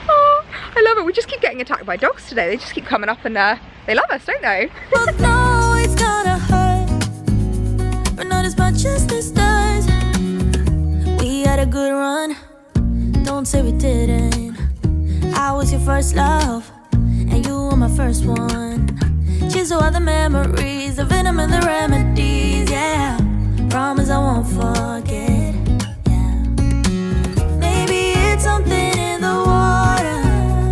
Oh, I love it. We just keep getting attacked by dogs today. They just keep coming up and they love us, don't they?
Both know it's gonna hurt, but not as much as this does. We had a good run, don't say we didn't. I was your first love, and you were my first one. Cheers to all the memories, the venom and the remedies, yeah. Promise I won't forget, yeah. Maybe it's something in the water,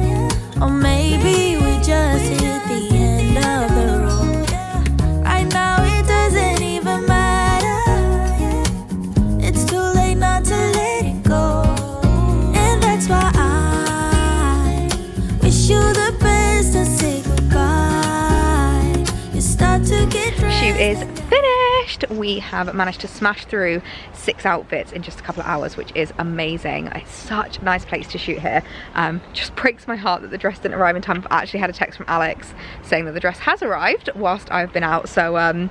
yeah. Or maybe we just hit the end of the road, yeah. Right now it doesn't even matter, yeah. It's too late not to let it go, and that's why I wish you the best and say goodbye. You start to get dressed.
Shoot is finished. We have managed to smash through 6 outfits in just a couple of hours, which is amazing. It's such a nice place to shoot here. Just breaks my heart that the dress didn't arrive in time. I've actually had a text from Alex saying that the dress has arrived whilst I've been out, so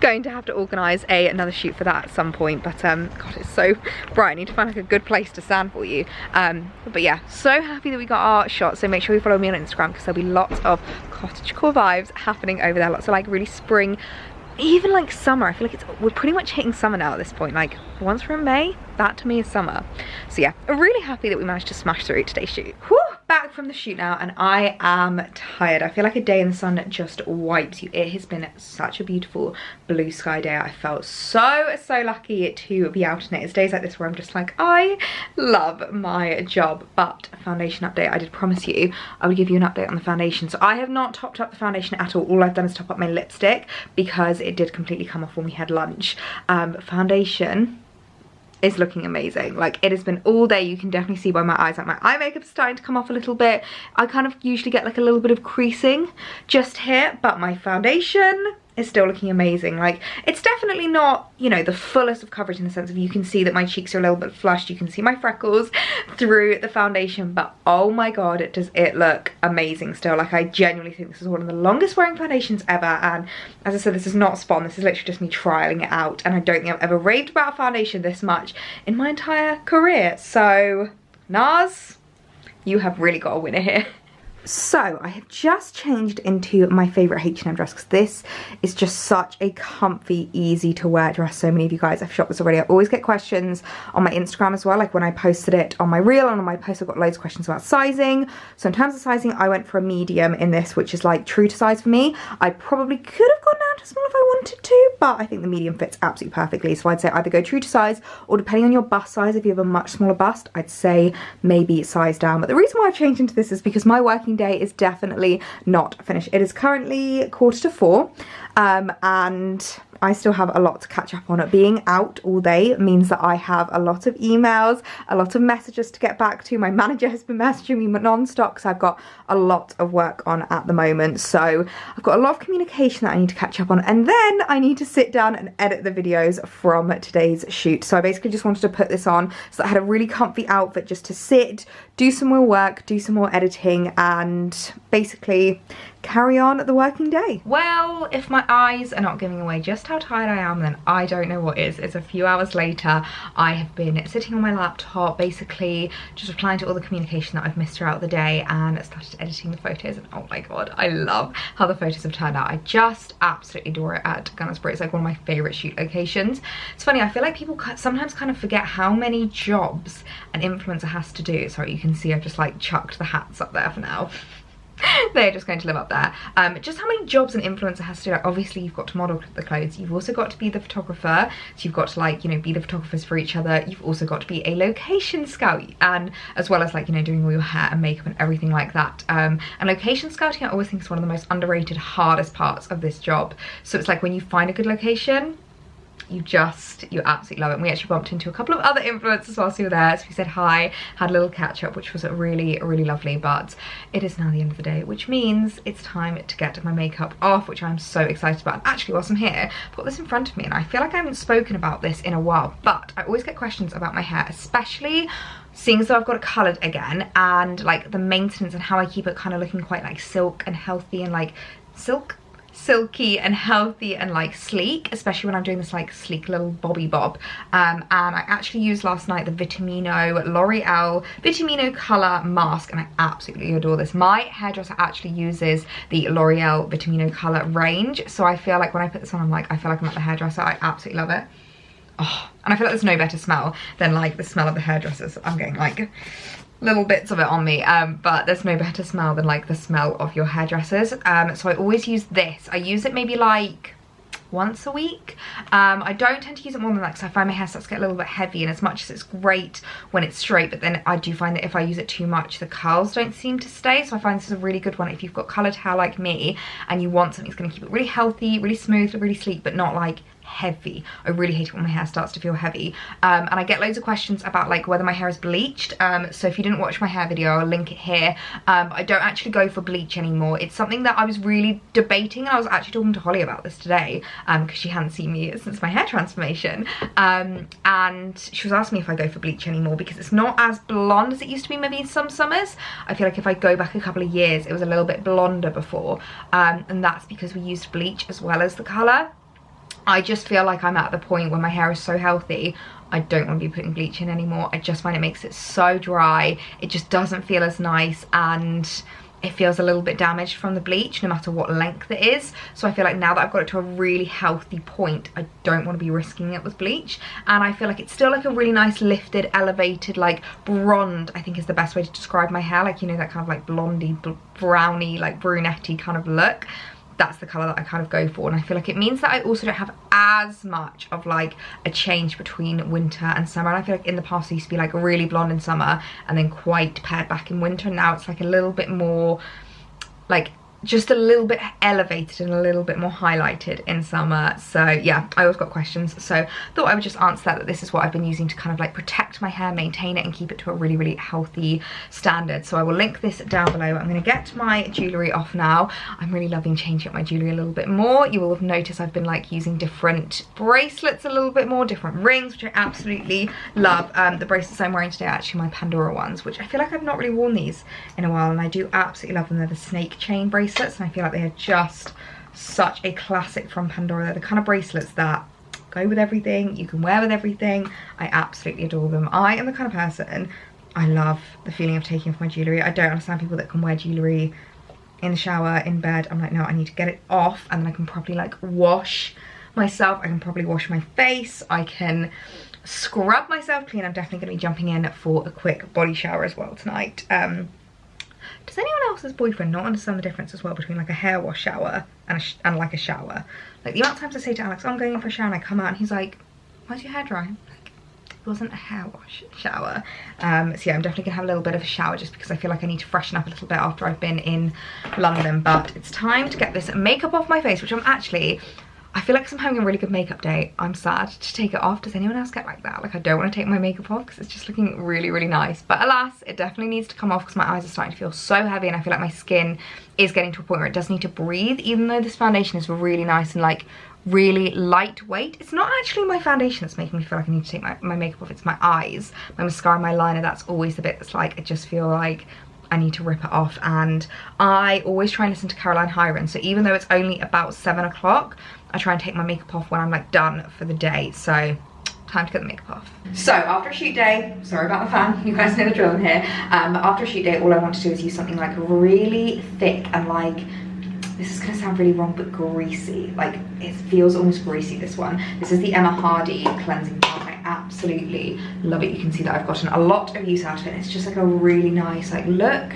going to have to organise another shoot for that at some point. But god, it's so bright. I need to find like a good place to stand for you. But yeah, so happy that we got our shot. So make sure you follow me on Instagram, because there'll be lots of cottagecore vibes happening over there. Lots of like really spring, even like summer. I feel like we're pretty much hitting summer now at this point. Like once we're in May, that to me is summer. So yeah, I'm really happy that we managed to smash through today's shoot. Whew, back from the shoot now, and I am tired. I feel like a day in the sun just wipes you. It has been such a beautiful blue sky day. I felt so lucky to be out in it. It's days like this where I'm just like, I love my job. But foundation update, I did promise you I would give you an update on the foundation. So I have not topped up the foundation at all. All I've done is top up my lipstick, because it did completely come off when we had lunch. Foundation is looking amazing. Like it has been all day. You can definitely see by my eyes, like my eye makeup is starting to come off a little bit. I kind of usually get like a little bit of creasing just here, but my foundation is still looking amazing. Like it's definitely not, you know, the fullest of coverage in the sense of you can see that my cheeks are a little bit flushed, you can see my freckles through the foundation, but oh my god, does it look amazing still. Like I genuinely think this is one of the longest wearing foundations ever, and as I said, this is not spawn, this is literally just me trialing it out, and I don't think I've ever raved about a foundation this much in my entire career. So NARS, you have really got a winner here. So I have just changed into my favourite H&M dress, because this is just such a comfy, easy to wear dress. So many of you guys have shopped this already. I always get questions on my Instagram as well, like when I posted it on my reel and on my post, I've got loads of questions about sizing. So in terms of sizing, I went for a medium in this, which is like true to size for me. I probably could have gone amount of small if I wanted to, but I think the medium fits absolutely perfectly. So I'd say either go true to size, or depending on your bust size, if you have a much smaller bust, I'd say maybe size down. But the reason why I've changed into this is because my working day is definitely not finished. It is currently 4:45, and I still have a lot to catch up on. Being out all day means that I have a lot of emails, a lot of messages to get back to. My manager has been messaging me non-stop because I've got a lot of work on at the moment. So I've got a lot of communication that I need to catch up on, and then I need to sit down and edit the videos from today's shoot. So I basically just wanted to put this on so that I had a really comfy outfit just to sit, do some more work, do some more editing, and basically carry on the working day. Well, if my eyes are not giving away just how tired I am, then I don't know what is. It's a few hours later. I have been sitting on my laptop, basically just replying to all the communication that I've missed throughout the day, and started editing the photos, and oh my god, I love how the photos have turned out. I just absolutely adore it at Gunnersbury. It's like one of my favourite shoot locations. It's funny, I feel like people sometimes kind of forget how many jobs an influencer has to do. Sorry, you can see I've just like chucked the hats up there for now. They're just going to live up there. Just how many jobs an influencer has to do. Like, obviously you've got to model the clothes, you've also got to be the photographer, so you've got to, like, you know, be the photographers for each other. You've also got to be a location scout, and as well as, like, you know, doing all your hair and makeup and everything like that. And location scouting I always think is one of the most underrated, hardest parts of this job. So it's like when you find a good location, you absolutely love it. And we actually bumped into a couple of other influencers whilst we were there, so we said hi, had a little catch up, which was really lovely. But it is now the end of the day, which means it's time to get my makeup off, which I'm so excited about. And actually, whilst I'm here, I've got this in front of me, and I feel like I haven't spoken about this in a while, but I always get questions about my hair, especially seeing as though I've got it coloured again, and like the maintenance and how I keep it kind of looking quite like silk and healthy, and like silky and healthy and like sleek, especially when I'm doing this like sleek little bobby bob. And I actually used last night the L'Oreal Vitamino Colour Mask, and I absolutely adore this. My hairdresser actually uses the L'Oreal Vitamino Colour range, so I feel like when I put this on, I'm like, I feel like I'm at the hairdresser. I absolutely love it. Oh, and I feel like there's no better smell than like the smell of the hairdressers. I'm getting like little bits of it on me, but there's no better smell than like the smell of your hairdressers. So I always use this. I use it maybe like once a week. I don't tend to use it more than that because I find my hair starts to get a little bit heavy, and as much as it's great when it's straight, but then I do find that if I use it too much, the curls don't seem to stay. So I find this is a really good one if you've got coloured hair like me and you want something that's going to keep it really healthy, really smooth, really sleek, but not like heavy. I really hate it when my hair starts to feel heavy. And I get loads of questions about like whether my hair is bleached. So if you didn't watch my hair video, I'll link it here. I don't actually go for bleach anymore. It's something that I was really debating, and I was actually talking to Holly about this today, because she hadn't seen me since my hair transformation. And she was asking me if I go for bleach anymore because it's not as blonde as it used to be maybe in some summers. I feel like if I go back a couple of years, it was a little bit blonder before, and that's because we used bleach as well as the colour. I just feel like I'm at the point where my hair is so healthy, I don't want to be putting bleach in anymore. I just find it makes it so dry. It just doesn't feel as nice, and it feels a little bit damaged from the bleach no matter what length it is. So I feel like now that I've got it to a really healthy point, I don't want to be risking it with bleach. And I feel like it's still like a really nice lifted, elevated, like blonde, I think is the best way to describe my hair. Like, you know, that kind of like blondie, brownie, like brunette-y kind of look. That's the colour that I kind of go for, and I feel like it means that I also don't have as much of like a change between winter and summer. And I feel like in the past it used to be like really blonde in summer and then quite pared back in winter, and now it's like a little bit more like just a little bit elevated and a little bit more highlighted in summer. So yeah, I always got questions, so thought I would just answer that this is what I've been using to kind of like protect my hair, maintain it, and keep it to a really healthy standard. So I will link this down below. I'm going to get my jewellery off now. I'm really loving changing up my jewellery a little bit more. You will have noticed I've been like using different bracelets a little bit more, different rings, which I absolutely love. The bracelets I'm wearing today are actually my Pandora ones, which I feel like I've not really worn these in a while, and I do absolutely love them. They're the snake chain bracelets, and I feel like they are just such a classic from Pandora. They're the kind of bracelets that go with everything, you can wear with everything. I absolutely adore them. I am the kind of person, I love the feeling of taking off my jewellery. I don't understand people that can wear jewellery in the shower, in bed. I'm like, no, I need to get it off, and then I can probably like wash myself, I can probably wash my face, I can scrub myself clean. I'm definitely going to be jumping in for a quick body shower as well tonight. does anyone else's boyfriend not understand the difference as well between like a hair wash shower and like a shower? Like the amount of times I say to Alex, oh, I'm going in for a shower, and I come out and he's like, why's your hair dry? Like, it wasn't a hair wash shower. So yeah, I'm definitely gonna have a little bit of a shower just because I feel like I need to freshen up a little bit after I've been in London. But it's time to get this makeup off my face, which I feel like 'cause I'm having a really good makeup day, I'm sad to take it off. Does anyone else get like that? Like, I don't want to take my makeup off because it's just looking really, really nice. But alas, it definitely needs to come off because my eyes are starting to feel so heavy, and I feel like my skin is getting to a point where it does need to breathe, even though this foundation is really nice and like really lightweight. It's not actually my foundation that's making me feel like I need to take my makeup off, it's my eyes. My mascara, my liner, that's always the bit that's like, I just feel like I need to rip it off. And I always try and listen to Caroline Hyren, so even though it's only about 7 o'clock, I try and take my makeup off when I'm like done for the day. So time to get the makeup off. So after a shoot day, sorry about the fan, you guys know the drill in here. After a shoot day, all I want to do is use something like really thick and like, this is gonna sound really wrong, but greasy. Like, it feels almost greasy, this one. This is the Emma Hardy cleansing balm. I absolutely love it. You can see that I've gotten a lot of use out of it. It's just like a really nice, like, look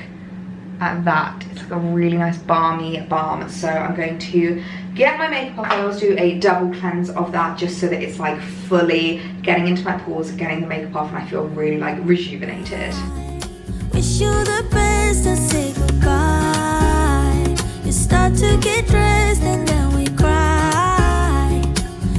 at that. It's like a really nice balmy balm. So I'm going to get my makeup off. I always do a double cleanse of that just so that it's like fully getting into my pores, getting the makeup off, and I feel really like rejuvenated.
Wish you the best and say goodbye. You start to get dressed and then we cry,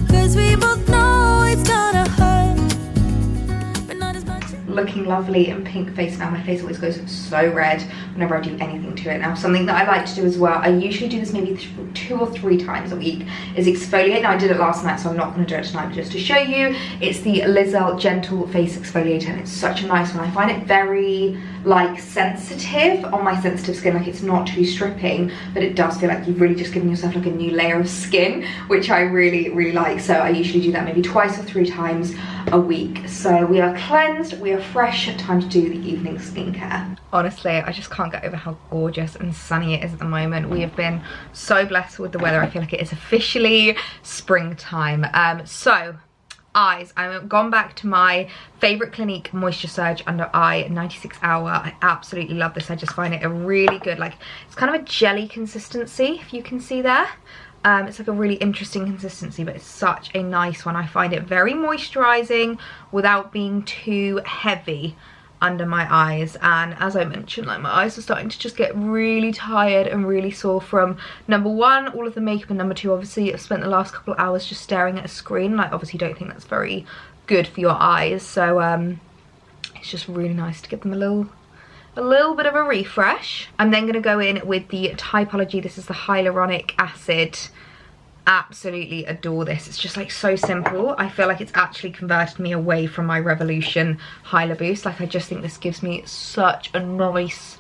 'cause we both know it's gonna hurt, but not as much.
Looking lovely and pink face now. My face always goes so red whenever I do anything to it. Now, something that I like to do as well, I usually do this maybe 2 or 3 times a week, is exfoliate. Now, I did it last night, so I'm not going to do it tonight, but just to show you, it's the Lizelle Gentle Face Exfoliator, and it's such a nice one. I find it very like sensitive on my sensitive skin, like it's not too stripping, but it does feel like you've really just given yourself like a new layer of skin, which I really, really like. So I usually do that maybe 2 or 3 times a week. So we are cleansed, we are fresh, time to do the evening skincare. Honestly, I just can't get over how gorgeous and sunny it is at the moment. We have been so blessed with the weather. I feel like it is officially springtime. So eyes, I've gone back to my favorite Clinique Moisture Surge Under Eye 96 Hour. I absolutely love this. I just find it a really good, like, it's kind of a jelly consistency, if you can see there. It's like a really interesting consistency, but it's such a nice one. I find it very moisturizing without being too heavy under my eyes. And as I mentioned, like, my eyes are starting to just get really tired and really sore from, number 1, all of the makeup, and number 2, obviously I've spent the last couple of hours just staring at a screen. Like, obviously don't think that's very good for your eyes, so it's just really nice to give them a little bit of a refresh. I'm then going to go in with the Typology. This is the hyaluronic acid. Absolutely adore this. It's just like so simple. I feel like it's actually converted me away from my Revolution Hyla Boost. Like, I just think this gives me such a nice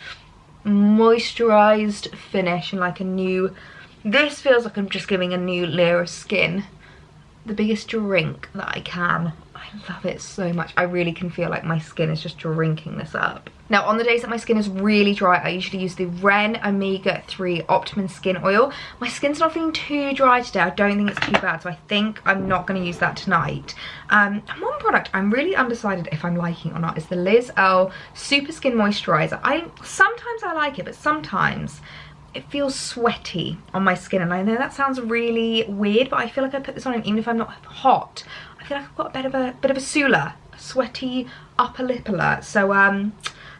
moisturized finish and like a new, this feels like I'm just giving a new layer of skin the biggest drink that I can. I love it so much. I really can feel like my skin is just drinking this up. Now, on the days that my skin is really dry, I usually use the Ren Omega 3 Optimum Skin Oil. My skin's not feeling too dry today. I don't think it's too bad, so I think I'm not going to use that tonight. And one product I'm really undecided if I'm liking or not is the Liz Earle Super Skin Moisturizer. Sometimes I like it, but sometimes it feels sweaty on my skin, and I know that sounds really weird, but I feel like I put this on and even if I'm not hot, I feel like I've got a bit of a sula, a sweaty upper lip alert. So I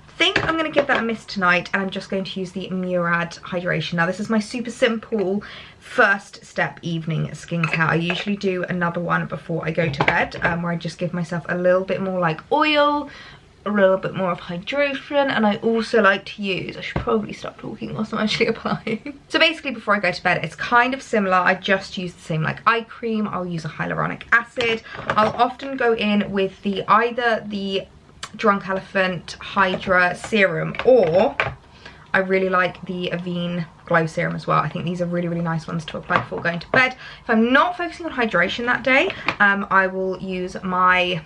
think I'm going to give that a miss tonight, and I'm just going to use the Murad Hydration. Now, this is my super simple first step evening skincare. I usually do another one before I go to bed, where I just give myself a little bit more like oil, a little bit more of hydration, and I also like to use, I should probably stop talking whilst I'm actually applying. So basically before I go to bed, it's kind of similar. I just use the same like eye cream. I'll use a hyaluronic acid. I'll often go in with either the Drunk Elephant Hydra Serum, or I really like the Avene Glow Serum as well. I think these are really, really nice ones to apply before going to bed. If I'm not focusing on hydration that day, I will use my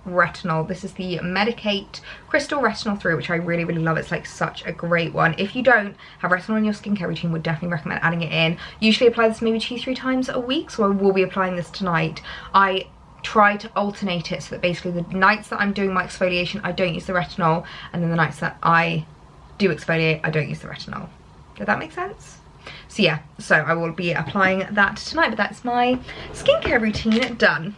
retinol. This is the Medicate Crystal Retinol 3, which I really, really love. It's like such a great one. If you don't have retinol in your skincare routine, would definitely recommend adding it in. Usually apply this maybe 2 or 3 times a week, so I will be applying this tonight. I try to alternate it so that basically the nights that I'm doing my exfoliation, I don't use the retinol, and then the nights that I do exfoliate, I don't use the retinol. Did that make sense? So yeah, so I will be applying that tonight, but that's my skincare routine done.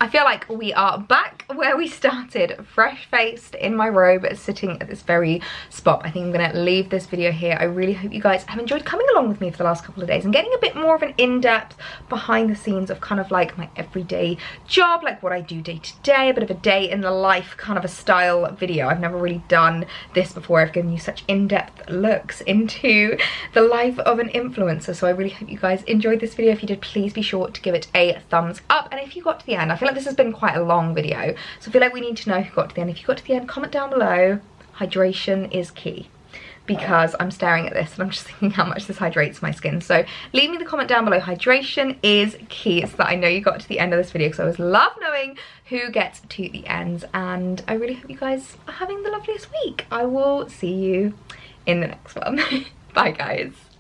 I feel like we are back where we started, fresh-faced in my robe, sitting at this very spot. I think I'm gonna leave this video here. I really hope you guys have enjoyed coming along with me for the last couple of days and getting a bit more of an in-depth behind the scenes of kind of like my everyday job, like what I do day to day, a bit of a day in the life kind of a style video. I've never really done this before. I've given you such in-depth looks into the life of an influencer, so I really hope you guys enjoyed this video. If you did, please be sure to give it a thumbs up, and if you got to the end, I feel like this has been quite a long video, so I feel like we need to know who got to the end. If you got to the end, comment down below. Hydration is key, because I'm staring at this and I'm just thinking how much this hydrates my skin. So leave me the comment down below. Hydration is key, so that I know you got to the end of this video, because I always love knowing who gets to the end. And I really hope you guys are having the loveliest week. I will see you in the next one. Bye guys.